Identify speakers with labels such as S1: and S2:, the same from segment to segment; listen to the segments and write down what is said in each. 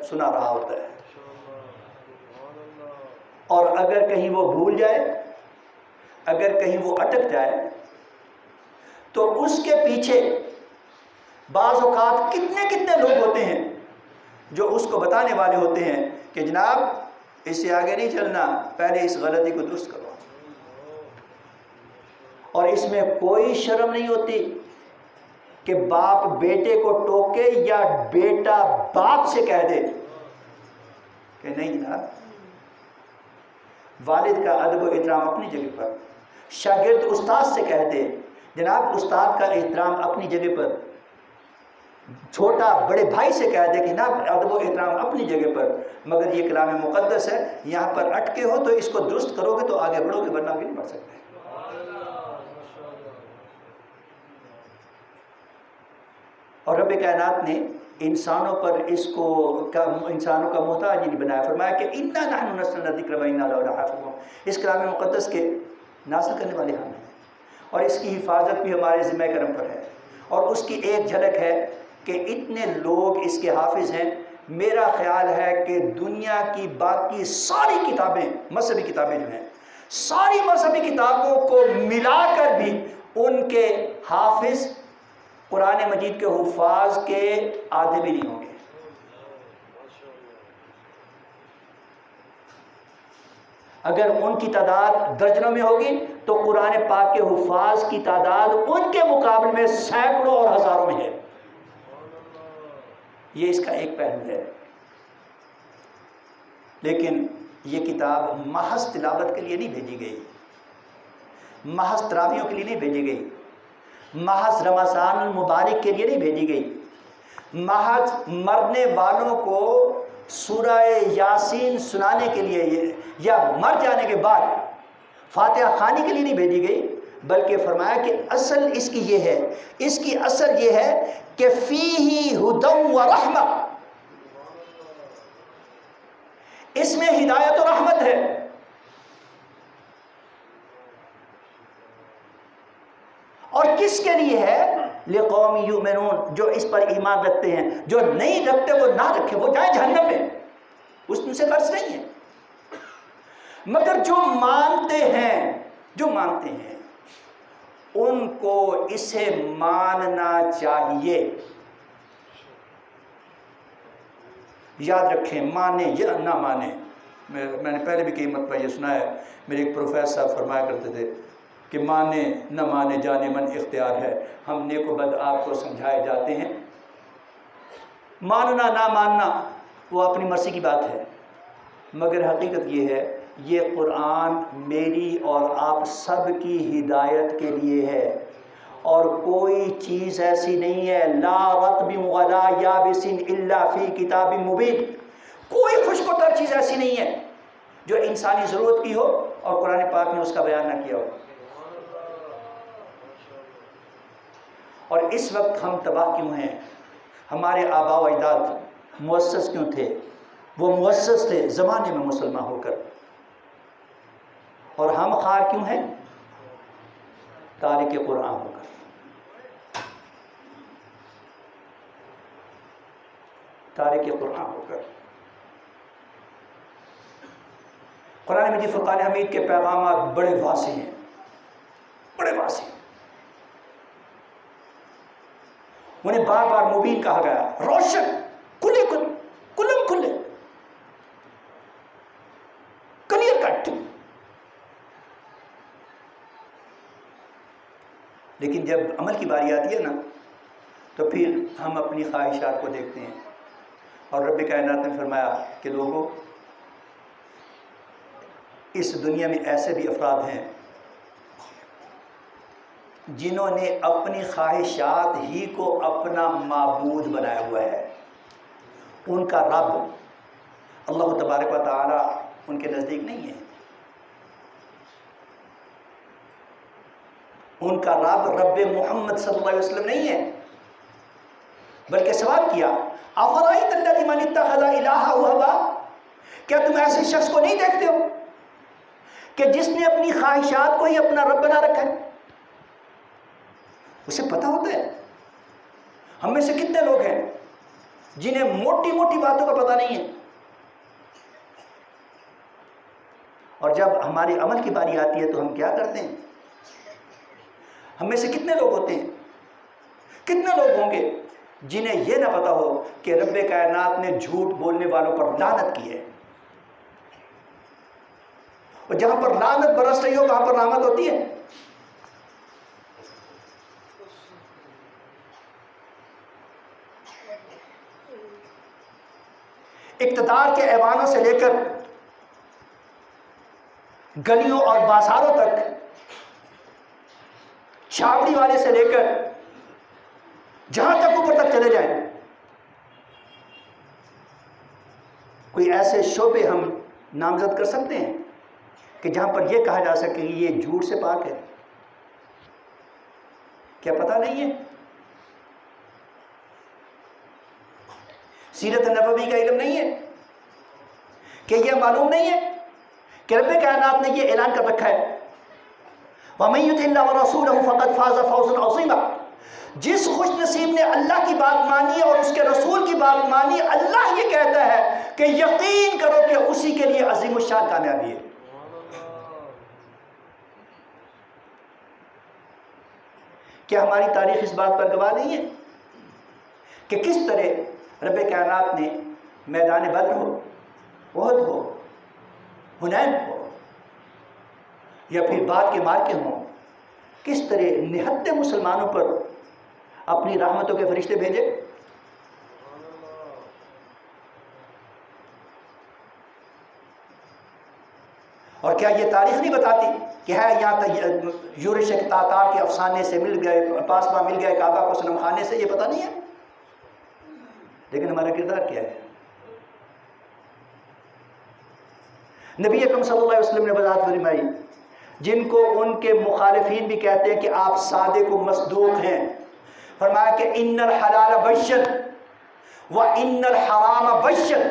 S1: سنا رہا ہوتا ہے، اور اگر کہیں وہ بھول جائے، اگر کہیں وہ اٹک جائے، تو اس کے پیچھے بعض اوقات کتنے لوگ ہوتے ہیں جو اس کو بتانے والے ہوتے ہیں کہ جناب اس سے آگے نہیں چلنا، پہلے اس غلطی کو درست کرو۔ اور اس میں کوئی شرم نہیں ہوتی کہ باپ بیٹے کو ٹوکے یا بیٹا باپ سے کہہ دے کہ نہیں جناب، والد کا ادب و احترام اپنی جگہ پر، شاگرد استاد سے کہہ دے جناب استاد کا احترام اپنی جگہ پر، چھوٹا بڑے بھائی سے کہہ دے کہ جناب ادب و احترام اپنی جگہ پر، مگر یہ کلام مقدس ہے، یہاں پر اٹکے ہو تو اس کو درست کرو گے تو آگے بڑھو گے، ورنہ آگے نہیں بڑھ سکتے۔ اور رب کائنات نے انسانوں پر انسانوں کا محتاج نہیں بنایا، فرمایا کہ انا نحن نزلنا الذکر وانا لہ لحافظون، اس کلام مقدس کے نازل کرنے والے ہم ہیں، اور اس کی حفاظت بھی ہمارے ذمہ کرم پر ہے۔ اور اس کی ایک جھلک ہے کہ اتنے لوگ اس کے حافظ ہیں، میرا خیال ہے کہ دنیا کی باقی ساری کتابیں، مذہبی کتابیں جو ہیں، ساری مذہبی کتابوں کو ملا کر بھی ان کے حافظ قرآن مجید کے حفاظ کے آدھے بھی نہیں ہوں گے۔ اگر ان کی تعداد درجنوں میں ہوگی تو قرآن پاک کے حفاظ کی تعداد ان کے مقابلے میں سینکڑوں اور ہزاروں میں ہے۔ یہ اس کا ایک پہلو ہے۔ لیکن یہ کتاب محض تلاوت کے لیے نہیں بھیجی گئی، محض تراویحوں کے لیے نہیں بھیجی گئی، محض رمضان المبارک کے لیے نہیں بھیجی گئی، محض مرنے والوں کو سورہ یاسین سنانے کے لیے یا مر جانے کے بعد فاتحہ خوانی کے لیے نہیں بھیجی گئی، بلکہ فرمایا کہ اصل اس کی یہ ہے، اس کی اصل یہ ہے کہ فیہ ہدی و رحمہ، اس میں ہدایت و رحمت ہے۔ اور کس کے لیے ہے؟ لقوم یؤمنون، جو اس پر ایمان رکھتے ہیں، جو نہیں رکھتے وہ نہ رکھے، وہ جائے جہنم میں، اس میں سے فرض نہیں ہے۔ مگر جو مانتے ہیں ان کو اسے ماننا چاہیے۔ یاد رکھیں، مانے یا نہ مانے، میں نے پہلے بھی کئی مرتبہ یہ سنا ہے، میرے ایک پروفیسر صاحب فرمایا کرتے تھے کہ مانے نہ مانے جانے من اختیار ہے۔ ہم نیک و بد آپ کو سمجھائے جاتے ہیں، ماننا نہ ماننا وہ اپنی مرضی کی بات ہے، مگر حقیقت یہ ہے یہ قرآن میری اور آپ سب کی ہدایت کے لیے ہے، اور کوئی چیز ایسی نہیں ہے، لا رطب ولا یابس الا فی کتاب مبین، کوئی خشک و تر چیز ایسی نہیں ہے جو انسانی ضرورت کی ہو اور قرآن پاک نے اس کا بیان نہ کیا ہو۔ اور اس وقت ہم تباہ کیوں ہیں؟ ہمارے آباء و اجداد مؤسس کیوں تھے؟ وہ مؤسس تھے زمانے میں مسلمان ہو کر، اور ہم خار کیوں ہیں؟ تارک قرآن ہو کر، تارک قرآن ہو کر۔ قرآن مجید فرقان حمید کے پیغامات بڑے واضح ہیں، بڑے واضح ہیں، انہیں بار بار مبین کہا گیا، روشن، کلم کھلے، کلیئر کٹ۔ لیکن جب عمل کی باری آتی ہے نا تو پھر ہم اپنی خواہشات کو دیکھتے ہیں، اور رب کائنات نے فرمایا کہ لوگوں، اس دنیا میں ایسے بھی افراد ہیں جنہوں نے اپنی خواہشات ہی کو اپنا معبود بنایا ہوا ہے۔ ان کا رب اللہ تبارک و تعالی ان کے نزدیک نہیں ہے، ان کا رب رب محمد صلی اللہ علیہ وسلم نہیں ہے، بلکہ سوال کیا، افرأیت الذی من اتخذ الہہ ہوا، کیا تم ایسے شخص کو نہیں دیکھتے ہو کہ جس نے اپنی خواہشات کو ہی اپنا رب بنا رکھا ہے؟ اسے پتہ ہوتا ہے۔ ہم میں سے کتنے لوگ ہیں جنہیں موٹی موٹی باتوں کا پتہ نہیں ہے، اور جب ہمارے عمل کی باری آتی ہے تو ہم کیا کرتے ہیں؟ ہم میں سے کتنے لوگ ہوتے ہیں، کتنے لوگ ہوں گے جنہیں یہ نہ پتا ہو کہ رب کائنات نے جھوٹ بولنے والوں پر لعنت کی ہے، اور جہاں پر لعنت برس رہی ہو وہاں پر رحمت ہوتی ہے؟ اقتدار کے ایوانوں سے لے کر گلیوں اور بازاروں تک، چھاوڑی والے سے لے کر جہاں تک اوپر تک چلے جائیں، کوئی ایسے شعبے ہم نامزد کر سکتے ہیں کہ جہاں پر یہ کہا جا سکے کہ یہ جھوٹ سے پاک ہے؟ کیا پتہ نہیں ہے؟ سیرت نبوی کا علم نہیں ہے کہ یہ معلوم نہیں ہے کہ رب کائنات نے یہ اعلان کر رکھا ہے وَمَن يُطِعِ اللَّهَ وَرَسُولَهُ فَقَدْ فَازَ فَوْزًا عَظِيمًا، جس خوش نصیب نے اللہ کی بات مانی اور اس کے رسول کی بات مانی، اللہ یہ کہتا ہے کہ یقین کرو کہ اسی کے لیے عظیم الشان کامیابی ہے۔ کیا ہماری تاریخ اس بات پر گواہ نہیں ہے کہ کس طرح رب کائنات نے میدان بدر ہو، احد ہو، حنین ہو، یا پھر بعد کے مارکے ہوں، کس طرح نہتے مسلمانوں پر اپنی رحمتوں کے فرشتے بھیجے؟ اور کیا یہ تاریخ نہیں بتاتی کہ ہے یہاں یورش تاتار کے افسانے سے مل گئے، پاسباں مل گئے کعبہ کو صنم خانے سے؟ یہ پتہ نہیں ہے، لیکن ہمارا کردار کیا ہے؟ نبی اکرم صلی اللہ علیہ وسلم نے وضاحت فرمائی، جن کو ان کے مخالفین بھی کہتے ہیں کہ آپ صادق و مصدوق ہیں، فرمایا کہ ان الحلال بیشن وان الحرام بیشن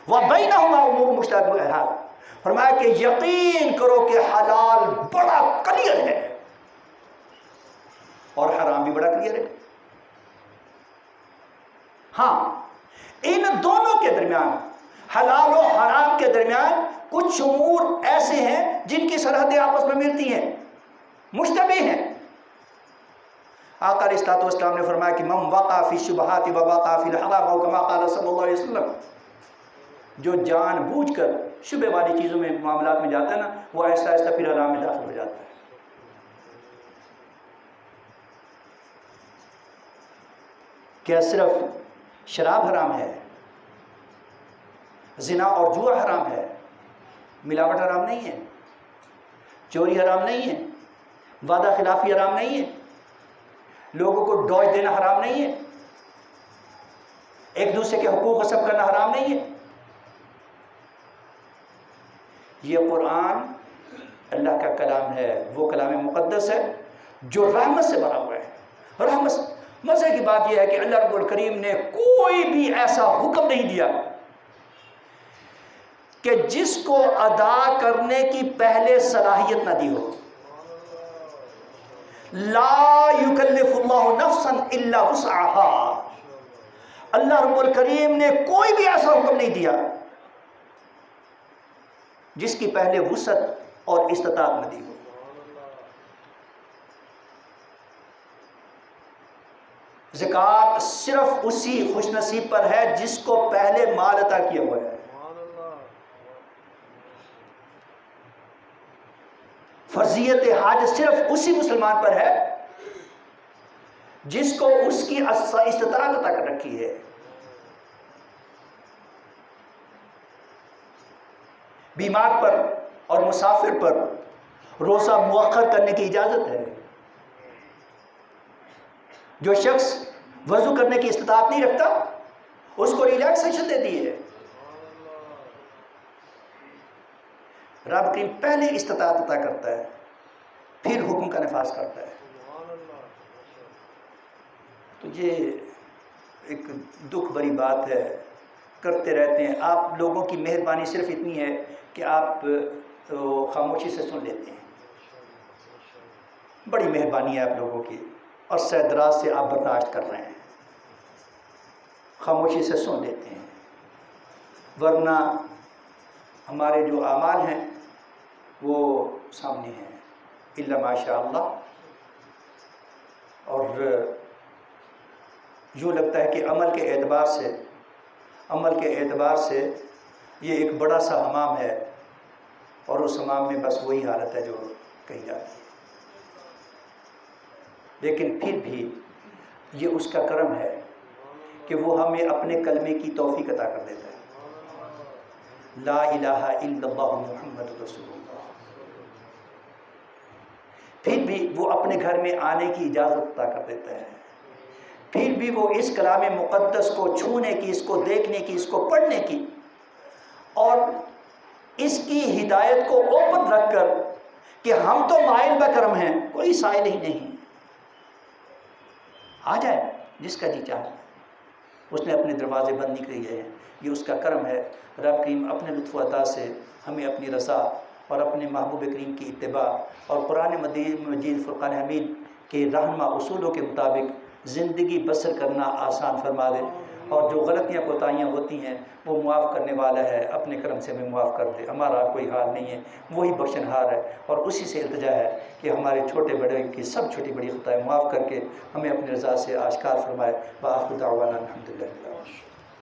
S1: وبینہما امور مشتبہات، فرمایا کہ یقین کرو کہ حلال بڑا کلیئر ہے اور حرام بھی بڑا کلیئر ہے۔ ہاں، ان دونوں کے درمیان، حلال و حرام کے درمیان کچھ امور ایسے ہیں جن کی سرحدیں آپس میں ملتی ہیں، مشتبہ ہیں۔ آقا علیہ الصلوۃ والسلام نے فرمایا کہ من وقع فی الشبہات ووقع فی الحرام، او کما قال صلی اللہ علیہ وسلم، جو جان بوجھ کر شبہ والی چیزوں میں معاملات میں جاتا ہے نا، وہ آہستہ آہستہ پھر حرام میں داخل ہو جاتا ہے۔ کیا صرف شراب حرام ہے، زنا اور جوا حرام ہے، ملاوٹ حرام نہیں ہے، چوری حرام نہیں ہے، وعدہ خلافی حرام نہیں ہے، لوگوں کو ڈوج دینا حرام نہیں ہے، ایک دوسرے کے حقوق غصب کرنا حرام نہیں ہے؟ یہ قرآن اللہ کا کلام ہے، وہ کلام مقدس ہے جو رحمت سے بھرا ہوا ہے۔ رحمت سے، مزے کی بات یہ ہے کہ اللہ رب الکریم نے کوئی بھی ایسا حکم نہیں دیا کہ جس کو ادا کرنے کی پہلے صلاحیت نہ دی ہو۔ لا یکلف اللہ نفسا الا وسعها، اللہ رب الکریم نے کوئی بھی ایسا حکم نہیں دیا جس کی پہلے وسعت اور استطاعت نہ دی ہو۔ زکوٰۃ صرف اسی خوش نصیب پر ہے جس کو پہلے مال عطا کیا ہوا ہے۔ فرضیت حج صرف اسی مسلمان پر ہے جس کو اس کی استطاعت عطا کر رکھی ہے۔ بیمار پر اور مسافر پر روزہ مؤخر کرنے کی اجازت ہے۔ جو شخص وضو کرنے کی استطاعت نہیں رکھتا اس کو ریلیکسیشن دے دی ہے۔ رب کریم پہلے استطاعت عطا کرتا ہے پھر حکم کا نفاذ کرتا ہے۔ تو یہ ایک دکھ بری بات ہے، کرتے رہتے ہیں۔ آپ لوگوں کی مہربانی صرف اتنی ہے کہ آپ خاموشی سے سن لیتے ہیں، بڑی مہربانی ہے آپ لوگوں کی، اور سہ دراز سے آپ برداشت کر رہے ہیں۔ خاموشی سے سن لیتے ہیں، ورنہ ہمارے جو اعمال ہیں وہ سامنے ہیں الا ماشاء اللہ. اور یوں لگتا ہے کہ عمل کے اعتبار سے یہ ایک بڑا سا حمام ہے، اور اس حمام میں بس وہی حالت ہے جو کہی جاتی ہے. لیکن پھر بھی یہ اس کا کرم ہے کہ وہ ہمیں اپنے کلمے کی توفیق عطا کر دیتا ہے. لا الہ الا اللہ محمد رسول اللہ. پھر بھی وہ اپنے گھر میں آنے کی اجازت عطا کر دیتا ہے. پھر بھی وہ اس کلام مقدس کو چھونے کی، اس کو دیکھنے کی، اس کو پڑھنے کی اور اس کی ہدایت کو اوپن رکھ کر کہ ہم تو مائل بکرم ہیں، کوئی سائل ہی نہیں، آ جائے جس کا جی چاہے. اس نے اپنے دروازے بند نہیں کیے ہیں، یہ اس کا کرم ہے. رب کریم اپنے لطف و عطا سے ہمیں اپنی رضا اور اپنے محبوب کریم کی اتباع اور قرآن مجید فرقان حمید کے رہنما اصولوں کے مطابق زندگی بسر کرنا آسان فرما دے، اور جو غلطیاں کوتاہیاں ہوتی ہیں وہ معاف کرنے والا ہے، اپنے کرم سے ہمیں معاف کر دے. ہمارا کوئی حال نہیں ہے، وہی بخشنہار ہے، اور اسی سے التجا ہے کہ ہمارے چھوٹے بڑے کی سب چھوٹی بڑی خطائیں معاف کر کے ہمیں اپنی رضا سے آشکار فرمائے. وآخر دعوانا الحمدللہ.